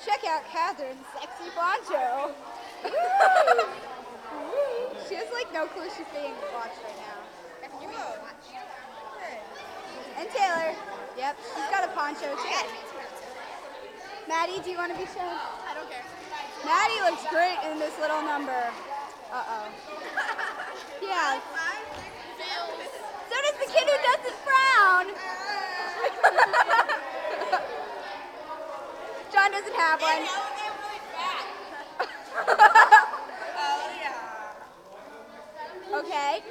Check out Catherine's sexy poncho. She has like no clue she's being watched right now. And Taylor. Yep, she's got a poncho too. Maddie, do you want to be shown? I don't care. Maddie looks great in this little number. Uh-oh. Yeah. So does the kid who doesn't frown. John doesn't have one. Oh, yeah. Okay.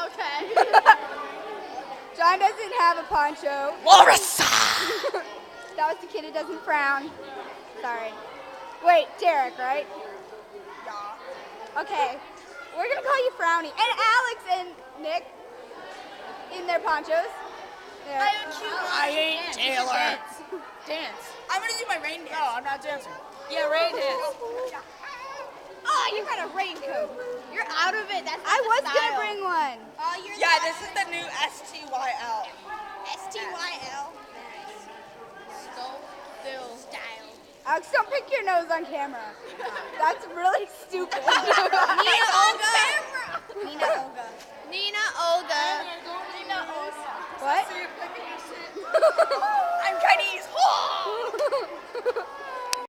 Okay. John doesn't have a poncho. Larissa! That was the kid who doesn't frown. Sorry. Wait, Derek, right? Yeah. Okay. We're going to call you Frowny. And Alex and Nick in their ponchos. There. I hate Taylor. Dance. I'm gonna do my rain dance. No, I'm not dancing. Yeah, rain dance. Oh, you got a raincoat. You're out of it. That's I not was the going to style. bring one. Oh, you're Yeah, this is the new STYL. STYL. Nice. Still style. Alex, don't pick your nose on camera. That's really stupid. Nina Olga. Nina Olga. Nina Olga. What? I'm Chinese.